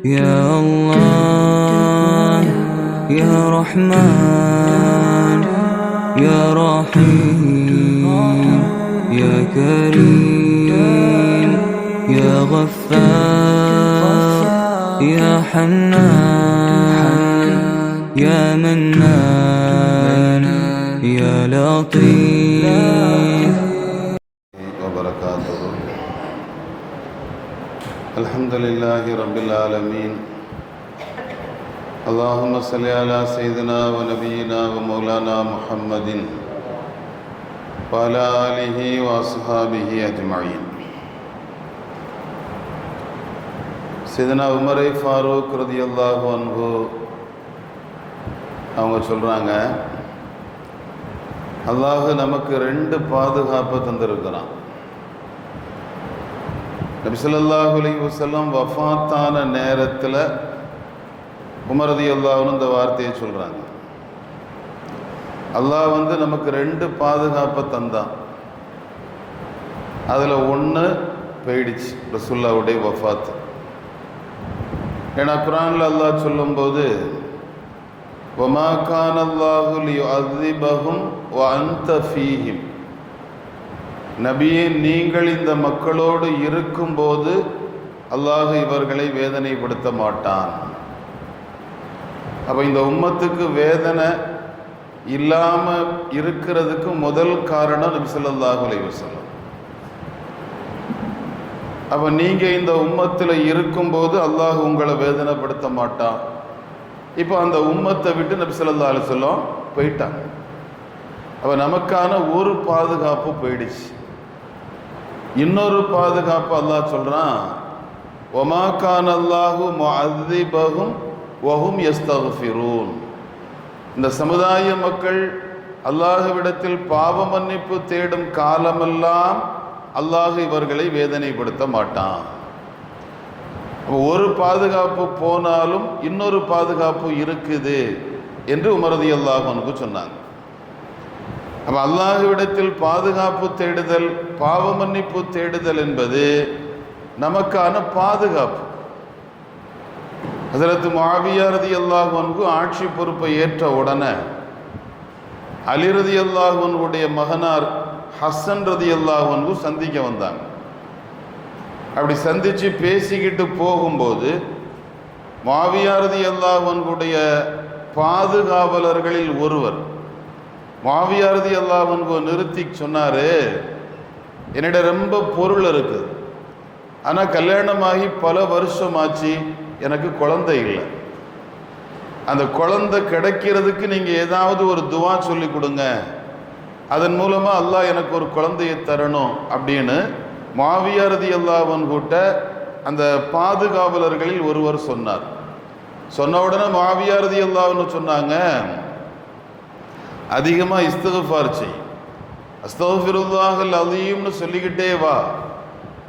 يا الله يا رحمن يا رحيم يا كريم يا غفار يا حنان يا منان يا لطيف وبركاته. الحمد لله رب العالمين. اللهم صل على سيدنا ونبينا ومولانا محمد وعلى آله وأصحابه أجمعين. سيدنا Umar Farooq ரலியல்லாஹு அன்ஹு அவங்க சொல்கிறாங்க, அல்லாஹ் நமக்கு 2 பாதுகாப்பை தந்திருக்கிறான். நபி ஸல்லல்லாஹு அலைஹி வஸல்லம் வஃபாத்தான நேரத்தில் உமர் ரலியல்லாஹு அன்ஹு இந்த வார்த்தையை சொல்கிறாங்க, அல்லாஹ் நமக்கு 2 பாதுகாப்பை தந்தான். அதில் 1 போயிடுச்சு, ரசூலுல்லாஹுடைய வஃபாத். ஏன்னா குர்ஆனில் அல்லாஹ் சொல்லும்போது, வமா கான அல்லாஹு லியுஅذிபஹும் வ அன்த ஃபீஹிம், நபியே நீங்கள் இந்த மக்களோடு இருக்கும்போது அல்லாஹ் இவர்களை வேதனைப்படுத்த மாட்டான். அப்போ இந்த உம்மத்துக்கு வேதனை இல்லாமல் இருக்கிறதுக்கு முதல் காரணம் நபி ஸல்லல்லாஹு அலைஹி வஸல்லம். அப்போ நீங்கள் இந்த உம்மத்தில் இருக்கும்போது அல்லாஹ் உங்களை வேதனைப்படுத்த மாட்டான். இப்போ அந்த உம்மத்தை விட்டு நபி ஸல்லல்லாஹு அலைஹி வஸல்லம் போயிட்டாங்க. அப்போ நமக்கான ஒரு பாதுகாப்பு போயிடுச்சு. இன்னொரு பாதுகாப்பு அல்லாஹ் சொல்கிறான், வமா கான அல்லாஹு முஅذிபஹும் வஹும் யஸ்தக்ஃபிரூன். இந்த சமுதாய மக்கள் அல்லாஹ்விடத்தில் பாவ மன்னிப்பு தேடும் காலமெல்லாம் அல்லாஹ் இவர்களை வேதனைப்படுத்த மாட்டான். ஒரு பாதுகாப்பு போனாலும் இன்னொரு பாதுகாப்பு இருக்குது என்று உமர் ரலியல்லாஹு அன்ஹு சொன்னாங்க. அப்போ அல்லாஹ்விடத்தில் பாதுகாப்பு தேடுதல், பாவ மன்னிப்பு தேடுதல் என்பது நமக்கான பாதுகாப்பு. ஹஸரத் முஆவியா ரலியல்லாஹு அன்ஹு ஆட்சி பொறுப்பை ஏற்ற உடனே அலி ரலியல்லாஹு அன்ஹுடைய மகனார் ஹசன் ரலியல்லாஹு அன்ஹு சந்திக்க வந்தாங்க. அப்படி சந்தித்து பேசிக்கிட்டு போகும்போது முஆவியா ரலியல்லாஹு அன்ஹுடைய பாதுகாவலர்களில் ஒருவர் முஆவியா ரலியல்லாஹு அன்ஹு நிறுத்தி சொன்னார், என்னிடம் ரொம்ப பொருள் இருக்குது, ஆனால் கல்யாணமாகி பல வருஷமாச்சு, எனக்கு குழந்தை இல்லை. அந்த குழந்தை கிடைக்கிறதுக்கு நீங்கள் ஏதாவது ஒரு துவா சொல்லி கொடுங்க, அதன் மூலமாக அல்லாஹ் எனக்கு ஒரு குழந்தையை தரணும் அப்படின்னு முஆவியா ரலியல்லாஹு அன்ஹுட்ட அந்த பாதுகாவலர்களில் ஒருவர் சொன்னார். சொன்ன உடனே முஆவியா ரலியல்லாஹு அன்ஹு சொன்னாங்க, அதிகமாக இஸ்திக்ஃபார் செய், அஸ்தக்ஃபிருல்லாஹல் அலீம்னு சொல்லிக்கிட்டே வா.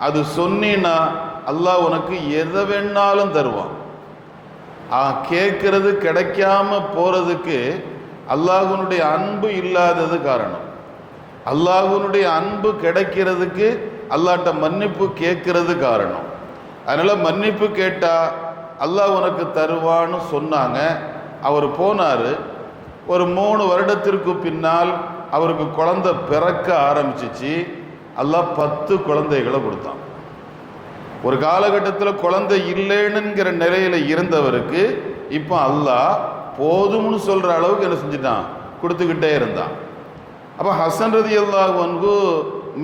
அது சொன்னீன்னா அல்லாஹ் உனக்கு எதை வேணாலும் தருவான். கேட்கறது கிடைக்காம போகிறதுக்கு அல்லாஹ்வுடைய அன்பு இல்லாதது காரணம். அல்லாஹ்வுடைய அன்பு கிடைக்கிறதுக்கு அல்லாஹ்ட்ட மன்னிப்பு கேட்கறது காரணம். அதனால் மன்னிப்பு கேட்டால் அல்லாஹ் உனக்கு தருவான்னு சொன்னாங்க. அவர் போனார். ஒரு 3 வருடத்திற்கு பின்னால் அவருக்கு குழந்தை பிறக்க ஆரம்பிச்சிச்சு. அல்லாஹ் 10 குழந்தைகளை கொடுத்தான். ஒரு காலகட்டத்தில் குழந்தை இல்லைன்னுங்கிற நிலையில் இருந்தவருக்கு இப்போ அல்லாஹ் போதும்னு சொல்கிற அளவுக்கு என்ன செஞ்சுட்டான், கொடுத்துக்கிட்டே இருந்தான். அப்போ ஹசன் ரலியல்லாஹு அன்ஹு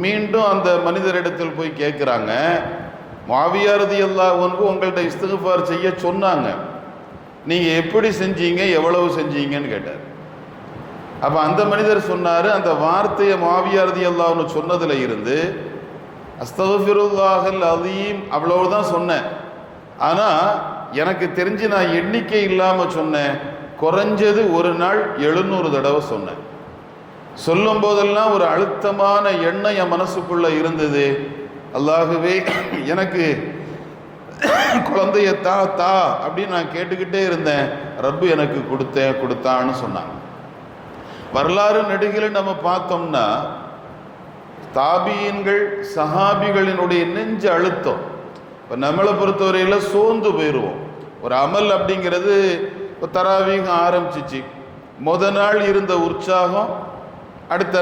மீண்டும் அந்த மனிதரிடத்தில் போய் கேட்குறாங்க, முஆவியா ரலியல்லாஹு அன்ஹு உங்கள்கிட்ட இஸ்திக்ஃபார் செய்ய சொன்னாங்க, நீங்கள் எப்படி செஞ்சீங்க, எவ்வளவு செஞ்சீங்கன்னு கேட்டார். அப்போ அந்த மனிதர் சொன்னார், அந்த வார்த்தையை முஆவியா ரலியல்லாஹு அன்ஹு சொன்னதில் இருந்து அஸ்தக்ஃபிருல்லாஹல் அலீம் அவ்வளவுதான் சொன்னேன். ஆனால் எனக்கு தெரிஞ்சு நான் எண்ணிக்கை இல்லாமல் சொன்னேன், குறைஞ்சது ஒரு நாள் 700 தடவை சொன்னேன். சொல்லும் போதெல்லாம் ஒரு அழுத்தமான எண்ணம் என் மனசுக்குள்ளே இருந்தது, அல்லாஹுவே எனக்கு குழந்தைய தா தா அப்படின்னு நான் கேட்டுக்கிட்டே இருந்தேன். ரப்பு எனக்கு கொடுத்தான்னு சொன்னாங்க. வரலாறு நெடுகில் நம்ம பார்த்தோம்னா தாபியன்கள் சஹாபிகளினுடைய நெஞ்சு அழுத்தம். இப்போ நம்மளை பொறுத்தவரையில் சோர்ந்து போயிடுவோம். ஒரு அமல் அப்படிங்கிறது தராவீக ஆரம்பிச்சிச்சு, நாள் இருந்த உற்சாகம் அடுத்த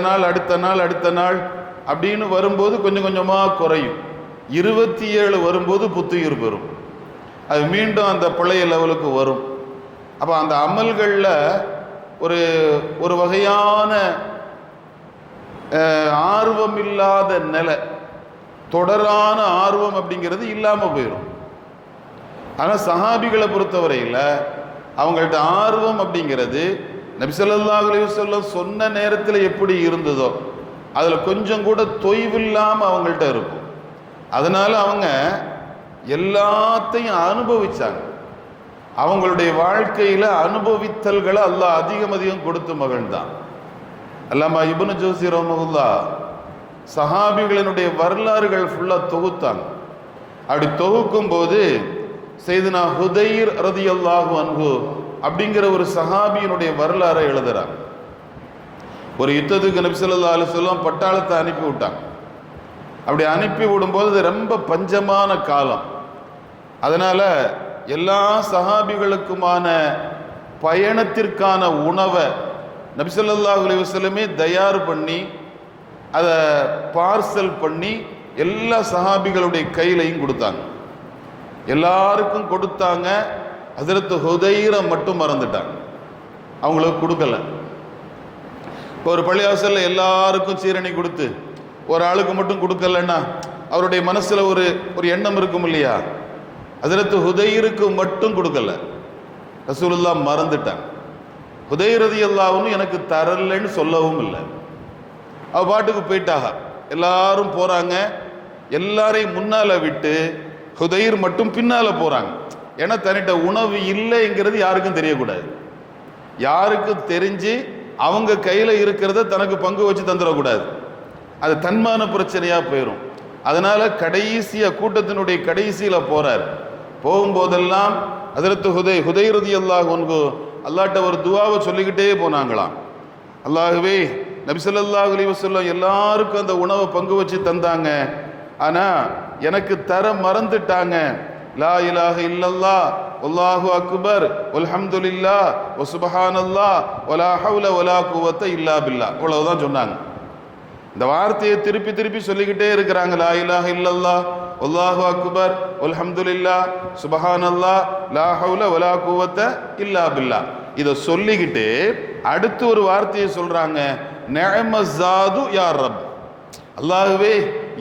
நாள் அப்படின்னு வரும்போது கொஞ்சம் கொஞ்சமாக குறையும். 27 வரும்போது புத்துயிர் பெறும், அது மீண்டும் அந்த பழைய லெவலுக்கு வரும். அப்போ அந்த அமல்களில் ஒரு வகையான ஆர்வம் இல்லாத நிலை, தொடரான ஆர்வம் அப்படிங்கிறது இல்லாமல் போயிடும். ஆனால் சஹாபிகளை பொறுத்தவரையில் அவங்கள்ட்ட ஆர்வம் அப்படிங்கிறது நபி ஸல்லல்லாஹு அலைஹி வஸல்லம் சொன்ன நேரத்தில் எப்படி இருந்ததோ அதில் கொஞ்சம் கூட தொய்வில்லாமல் அவங்கள்ட்ட இருக்கும். அதனால் அவங்க எல்லாத்தையும் அனுபவிச்சாங்க. அவங்களுடைய வாழ்க்கையில் அனுபவித்தல்களை அல்லாஹ் அதிகம் கொடுத்து மகிழ்ந்தான். அல்லாமா இப்னு ஜௌஸி ரஹ்மத்துல்லாஹ் சஹாபிகளினுடைய வரலாறுகள் ஃபுல்லாக தொகுத்தாங்க. அப்படி தொகுக்கும் போது சையதுனா ஹுதைர் ரலியல்லாஹு அன்ஹு அப்படிங்கிற ஒரு சஹாபியினுடைய வரலாறை எழுதுறாங்க. ஒரு யுத்தத்துக்கு நபி ஸல்லல்லாஹு அலைஹி வஸல்லம் பட்டாளத்தை அனுப்பி விட்டாங்க. அப்படி அனுப்பி விடும்போது அது ரொம்ப பஞ்சமான காலம். அதனால் எல்லா சஹாபிகளுக்குமான பயணத்திற்கான உணவை நபி ஸல்லல்லாஹு அலைஹி வஸல்லமே தயார் பண்ணி அதை பார்சல் பண்ணி எல்லா சஹாபிகளுடைய கையிலையும் கொடுத்தாங்க. எல்லாருக்கும் கொடுத்தாங்க. ஹஸரத் ஹுதைரை மட்டும் மறந்துட்டாங்க, அவங்களுக்கு கொடுக்கல. இப்போ ஒரு பள்ளிவாசலில் எல்லாருக்கும் சீரணி கொடுத்து ஒரு ஆளுக்கு மட்டும் கொடுக்கலன்னா அவருடைய மனசில் ஒரு எண்ணம் இருக்கும் இல்லையா? ஹஸரத் ஹுதைருக்கு மட்டும் கொடுக்கல, ரசூலுல்லாஹ் மறந்துட்டாங்க. ஹுதைர் ரலியல்லாஹு அன்ஹு எனக்கு தரலன்னு சொல்லவும் இல்லை, அவ பாட்டுக்கு போயிட்டாக. எல்லாரும் போகிறாங்க, எல்லாரையும் முன்னால் விட்டு ஹுதைர் மட்டும் பின்னால் போகிறாங்க. ஏன்னா தன்னிட்ட உணவு இல்லைங்கிறது யாருக்கும் தெரியக்கூடாது. யாருக்கும் தெரிஞ்சு அவங்க கையில் இருக்கிறத தனக்கு பங்கு வச்சு தந்துடக்கூடாது, அது தன்மான பிரச்சனையாக போயிடும். அதனால் கடைசியாக கூட்டத்தினுடைய கடைசியில் போகிறார். போகும்போதெல்லாம் ஹஸரத் ஹுதைர் ரலியல்லாஹு அன்ஹு அல்லாஹ்ட்ட ஒரு துஆவை சொல்லிக்கிட்டே போனாங்களாம். அல்லாஹ்வே, நபி ஸல்லல்லாஹு அலைஹி வஸல்லம் எல்லாருக்கும் அந்த உணவை பங்கு வச்சு தந்தாங்க, ஆனால் எனக்கு தர மறந்துட்டாங்க. லா இலாஹ இல்லல்லாஹ் வல்லாஹு அக்பர் வல்ஹம்துலில்லாஹ் வசுப்ஹானல்லாஹ் வலா ஹவ்ல வலா குவத்த இல்லா பில்லாஹ், இவ்வளவுதான் சொன்னாங்க. இந்த வார்த்தையை திருப்பி திருப்பி சொல்லிக்கிட்டே இருக்கிறாங்க. லா இலாஹ இல்லல்லாஹ் வல்லாஹு அக்பர் வல்ஹம்துலில்லாஹ் சுப்ஹானல்லாஹ் லா ஹவ்ல வலா குவத்த இல்லா பில்லாஹ். இதை சொல்லிக்கிட்டு அடுத்து ஒரு வார்த்தையை சொல்றாங்க, நிஅமஸாது யா ரப். அல்லாஹ்வே,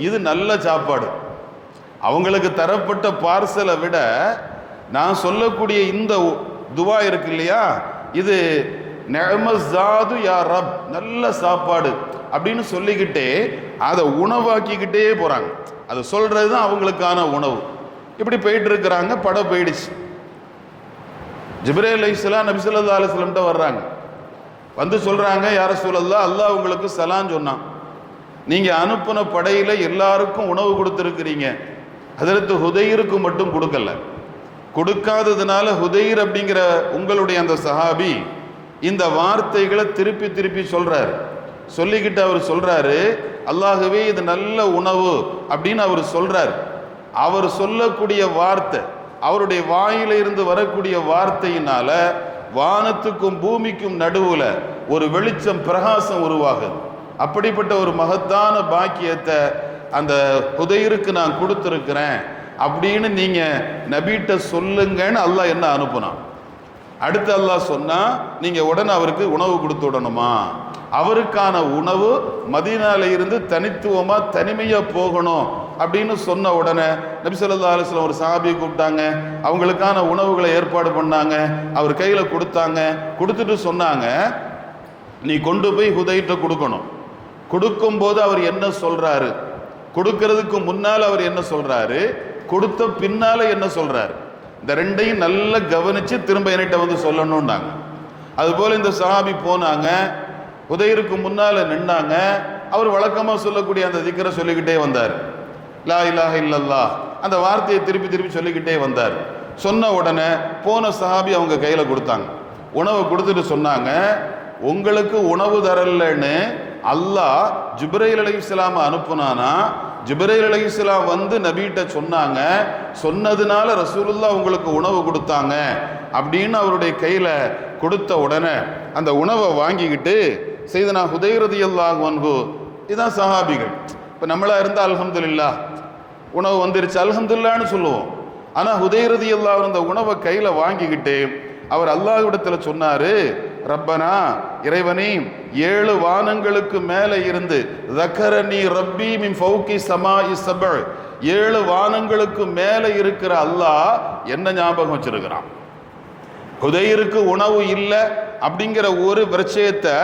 இது நல்ல சாப்பாடு. அவங்களுக்கு தரப்பட்ட பார்சலை விட நான் சொல்லக்கூடிய இந்த துவா இருக்கு இல்லையா, இது நிஅமஸாது யா ரப், நல்ல சாப்பாடு அப்படின்னு சொல்லிக்கிட்டே அதை உணவாக்கிக்கிட்டே போகிறாங்க. அதை சொல்கிறது தான் அவங்களுக்கான உணவு. இப்படி போயிட்டு இருக்கிறாங்க. படம் போயிடுச்சு. ஜிப்ரீல் அலைஹிஸ்ஸலாம் நபி ஸல்லல்லாஹு அலைஹி வஸல்லம் வர்றாங்க. வந்து சொல்கிறாங்க, யா ரசூலல்லாஹ், அல்லாஹ் உங்களுக்கு சலாம் சொன்னான், நீங்கள் அனுப்பின படையில் எல்லாருக்கும் உணவு கொடுத்துருக்கிறீங்க, ஹஸரத் ஹுதைருக்கு மட்டும் கொடுக்கல. கொடுக்காததுனால ஹுதைர் அப்படிங்கிற உங்களுடைய அந்த சஹாபி இந்த வார்த்தைகளை திருப்பி திருப்பி சொல்கிறார். சொல்லிக்கிட்டு அவர் சொல்கிறாரு, அல்லாஹ்வே இது நல்ல உணவு அப்படின்னு அவர் சொல்கிறார். அவர் சொல்லக்கூடிய வார்த்தை, அவருடைய வாயில இருந்து வரக்கூடிய வார்த்தையினால வானத்துக்கும் பூமிக்கும் நடுவில் ஒரு வெளிச்சம் பிரகாசம் உருவாகுது. அப்படிப்பட்ட ஒரு மகத்தான பாக்கியத்தை அந்த ஹுதைருக்கு நான் கொடுத்துருக்கிறேன் அப்படின்னு நீங்கள் நபிட்ட சொல்லுங்கன்னு அல்லாஹ் என்ன அனுப்புனான். அடுத்து அல்லாஹ் சொன்னால் நீங்கள் உடனே அவருக்கு உணவு கொடுத்து விடணுமா. அவருக்கான உணவு மதீனால இருந்து தனித்துவமாக தனிமையாக போகணும் அப்படின்னு சொன்ன உடனே நபி ஸல்லல்லாஹு அலைஹி வஸல்லம் ஒரு சஹாபியை கூப்பிட்டாங்க. அவங்களுக்கான உணவுகளை ஏற்பாடு பண்ணாங்க. அவர் கையில் கொடுத்தாங்க. கொடுத்துட்டு சொன்னாங்க, நீ கொண்டு போய் ஹுதைர்ட்ட கொடுக்கணும். கொடுக்கும்போது அவர் என்ன சொல்கிறாரு, கொடுக்கறதுக்கு முன்னால் அவர் என்ன சொல்கிறாரு, கொடுத்த பின்னால் என்ன சொல்கிறாரு, இந்த ரெண்டையும் நல்லா கவனித்து திரும்ப என்கிட்ட வந்து சொல்லணும்னாங்க. அதுபோல் இந்த சஹாபி போனாங்க, ஹுதைருக்கு முன்னால் நின்னாங்க. அவர் வழக்கமாக சொல்லக்கூடிய அந்த திக்ரை சொல்லிக்கிட்டே வந்தார். லா இலாஹ இல்லல்லாஹ் அந்த வார்த்தையை திருப்பி திருப்பி சொல்லிக்கிட்டே வந்தார். சொன்ன உடனே போன சஹாபி அவங்க கையில் கொடுத்தாங்க. உணவை கொடுத்துட்டு சொன்னாங்க, உங்களுக்கு உணவு தரலன்னு அல்லாஹ் ஜிப்ரீல் அலைஹிஸ்ஸலாமை அனுப்புனானா, ஜிப்ரீல் அலைஹிஸ்ஸலாம் வந்து நபிகிட்ட சொன்னாங்க, சொன்னதுனால ரசூலுல்லாஹ் உங்களுக்கு உணவு கொடுத்தாங்க அப்படின்னு அவருடைய கையில் கொடுத்த உடனே அந்த உணவை வாங்கிக்கிட்டு செய்தனா ஹுதைர் ரலியல்லாஹு அன்ஹு, இதுதான் சஹாபிகள். இப்போ நம்மளா இருந்தால் அல்ஹம்துலில்லாஹ் உணவு வந்துருச்சு அல்ஹம்துலில்லாஹ்னு சொல்லுவோம். ஆனால் ஹுதைர் ரலியல்லாஹு அன்ஹு அந்த உணவை கையில் வாங்கிக்கிட்டு அவர் அல்லாஹ்விடத்தில் சொன்னாரு, ரப்பனா இறைவனே 7 வானங்களுக்கு மேலே இருந்து ذكرني ربي من فوق السماء السبع 7 வானங்களுக்கு மேலே இருக்கிற அல்லாஹ் என்ன ஞாபகம் வச்சிருக்கிறான். ஹுதைருக்கு உணவு இல்லை அப்படிங்கிற ஒரு விஷயத்தை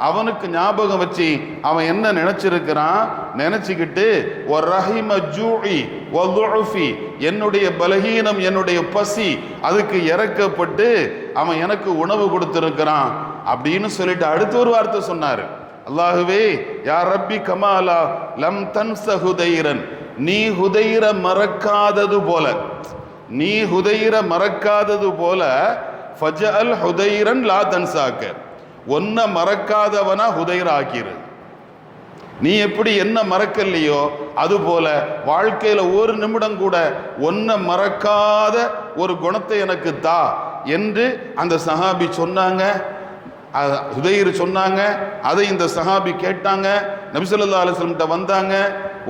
அவனுக்கு ஞாபகம் வச்சு அவன் என்ன நினைச்சிருக்கிறான், நினைச்சுக்கிட்டு ஒரு ரஹிம ஜூஇ வதுஃபி, என்னுடைய பலகீனம் என்னுடைய பசி அதுக்கு இறக்கப்பட்டு அவன் எனக்கு உணவு கொடுத்திருக்கிறான் அப்படின்னு சொல்லிட்டு அடுத்த ஒரு வார்த்தை சொன்னாரு, அல்லாஹுவே யா ரப்பி கமாலா லம் தன்ஸ ஹுதைரன், நீ ஹுதைர மறக்காதது போல, நீ ஹுதைர மறக்காதது போல ஃபஜஅல் ஹுதைரன் லா தன்சாக்க, ஒன்ன மறக்காதவனா ஹுதைர ஆக்கிரு. நீ எப்படி என்ன மறக்கலையோ அது போல வாழ்க்கையில ஒரு நிமிடம் கூட ஒன்ன மறக்காத ஒரு குணத்தை எனக்கு தா என்று அந்த சஹாபி சொன்னாங்க. ஹுதைர் சொன்னாங்க. அதை இந்த சஹாபி கேட்டாங்க. நபி ஸல்லல்லாஹு அலைஹி வஸல்லம் வந்தாங்க.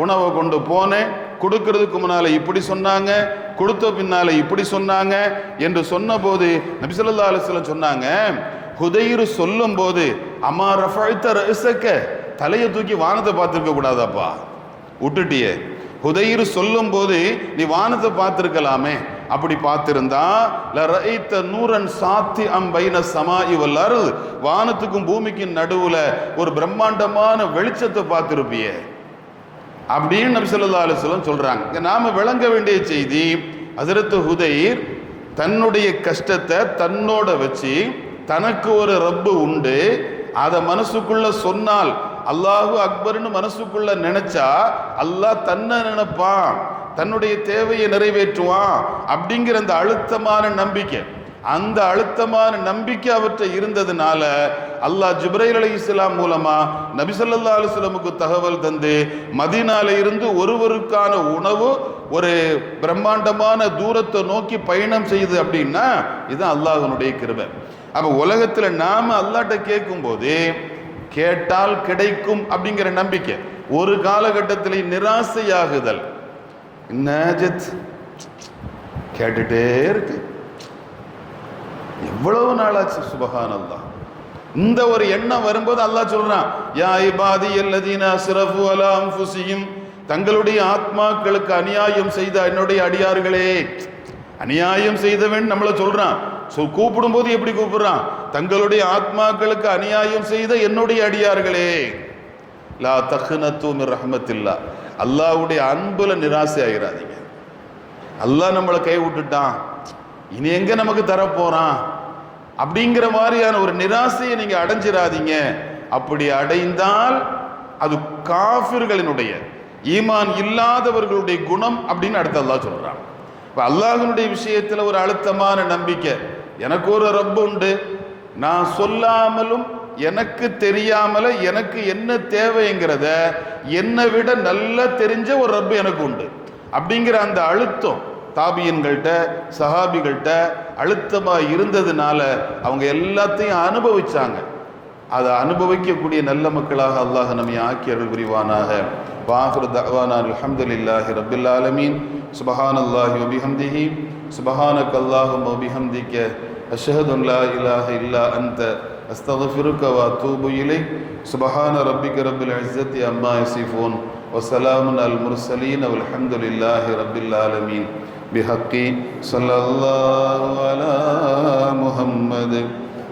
உணவை கொண்டு போனேன், கொடுக்கறதுக்கு முன்னால இப்படி சொன்னாங்க, கொடுத்த பின்னால இப்படி சொன்னாங்க என்று சொன்னபோது நபி ஸல்லல்லாஹு அலைஹி வஸல்லம் சொன்னாங்க, ஹுதைர் சொல்லும் போது அம்மா ரஃபஅத ரஸக, தலையை தூக்கி வானத்தை பார்த்துருக்க கூடாதாப்பா, விட்டுட்டியே. ஹுதைர் சொல்லும் போது நீ வானத்தை பார்த்துருக்கலாமே, அப்படி பார்த்திருந்தா லரஐத நூரன் சாத்தி அம் பைன ஸமாஇ வல் அர்த், வானத்துக்கும் பூமிக்கும் நடுவுல ஒரு பிரம்மாண்டமான வெளிச்சத்தை பார்த்திருப்பியே அப்படின்னு நபி ஸல்லல்லாஹு அலைஹி வஸல்லம் சொல்றாங்க. நாம விளங்க வேண்டிய செய்தி, ஹஜ்ரத் ஹுதைர் தன்னுடைய கஷ்டத்தை தன்னோட வச்சு தனக்கு ஒரு ரப்பு உண்டு, அதை மனசுக்குள்ள சொன்னால் அல்லாஹு அக்பர்னு மனசுக்குள்ள நினைச்சா அல்லாஹ் தன்னை நினைப்பான், தன்னுடைய தேவையை நிறைவேற்றுவான் அப்படிங்கிற அந்த அழுத்தமான நம்பிக்கை, அந்த அழுத்தமான நம்பிக்கை அவற்றை இருந்ததுனால அல்லாஹ் ஜிப்ரீல் அலைஹிஸ்ஸலாம் மூலமா நபி ஸல்லல்லாஹு அலைஹி வஸல்லமுக்கு தகவல் தந்து மதீனால இருந்து ஒருவருக்கான உணவு ஒரு பிரம்மாண்டமான தூரத்தை நோக்கி பயணம் செய்யுது அப்படின்னா இது அல்லாஹ்வுடைய கிருபை. அப்ப உலகத்துல நாம அல்லாஹ்ட்ட கேட்கும் போது கேட்டால் கிடைக்கும் அப்படிங்கிற நம்பிக்கை, ஒரு காலகட்டத்தில் நிராசையாகுதல், நஜத் கேட்டுட்டே இருக்கு, எவ்வளவு நாளாச்சு, சுபஹானல்லாஹ். இந்த ஒரு எண்ணம் வரும்போது அல்லாஹ் சொல்றான், யா இபாதி அல்லதீன அஸ்ரஃபு அலா அன்ஃபுஸிஹிம், தங்களுடைய ஆத்மாக்களுக்கு அநியாயம் செய்த என்னுடைய அடியார்களே. அநியாயம் செய்தவன் நம்மளை சொல்றான், கூப்பிடும் போது எப்படி கூப்பிடுறான், தங்களுடைய ஆத்மாக்களுக்கு அநியாயம் செய்த என்னுடைய அடியார்களே. லா தக்னது மிர் ரஹ்மத்தில்லாஹ், அல்லாஹ்வுடைய அன்புல நிராசை ஆகிறாதீங்க. அல்லாஹ் நம்மளை கை விட்டுட்டான், இனி எங்க நமக்கு தரப்போறான் அப்படிங்கிற மாதிரியான ஒரு நிராசையை நீங்க அடைஞ்சிடாதீங்க. அப்படி அடைந்தால் அது காஃபிர்களினுடைய, ஈமான் இல்லாதவர்களுடைய குணம் அப்படின்னு அடுத்து அல்லாஹ் சொல்றான். இப்போ அல்லாஹ்வினுடைய விஷயத்துல ஒரு அழுத்தமான நம்பிக்கை, எனக்கு ஒரு ரப்பு உண்டு, நான் சொல்லாமலும் எனக்கு தெரியாமல எனக்கு என்ன தேவைங்கிறத என்னை விட நல்லா தெரிஞ்ச ஒரு ரப்பு எனக்கு உண்டு அப்படிங்கிற அந்த அழுத்தம் தாபியன்கள்கிட்ட சஹாபிகள்கிட்ட அழுத்தமாக இருந்ததுனால அவங்க எல்லாத்தையும் அனுபவிச்சாங்க. அதை அனுபவிக்கக்கூடிய நல்ல மக்களாக அல்லாஹ் நம்மை ஆக்கி அருள் புரிவானாக. வாஹிரு தஅவானா அல்ஹம்துலில்லாஹி ரப்பில் ஆலமீன். சுப்ஹானல்லாஹி வ பிஹம்திஹி சுப்ஹானக அல்லாஹும்ம வ பிஹம்திக அஷ்ஹது அன் லா இலாஹ இல்லா அன்த அஸ்தக்ஃபிருக வ அத்தூபு இலைக். சுப்ஹான ரப்பிக ரப்பில் இஸ்ஸத்தி அம்மா யசிஃபூன் வ ஸலாமுன் அல் முர்ஸலீன் வல்ஹம்துலில்லாஹி ரப்பில் ஆலமீன். பிஹக்கி ஸல்லல்லாஹு அலா முஹம்மத்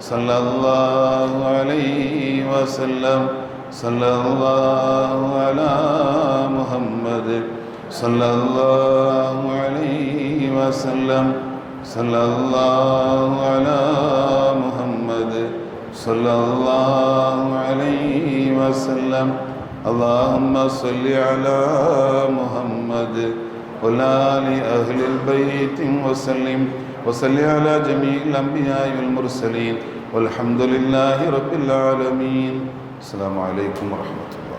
ஸல்லல்லாஹு அலைஹி வஸல்லம் ஸல்லல்லாஹு அலா முஹம்மத் ஸல்லல்லாஹு அலைஹி வஸல்லம் ஸல்லல்லாஹு அலா முஹம்மத் ஸல்லல்லாஹு அலைஹி வஸல்லம். اللهم صل على محمد وعلى آل أهل البيت وسلم وصل على جميع الأنبياء والمرسلين والحمد لله رب العالمين. السلام عليكم ورحمة الله.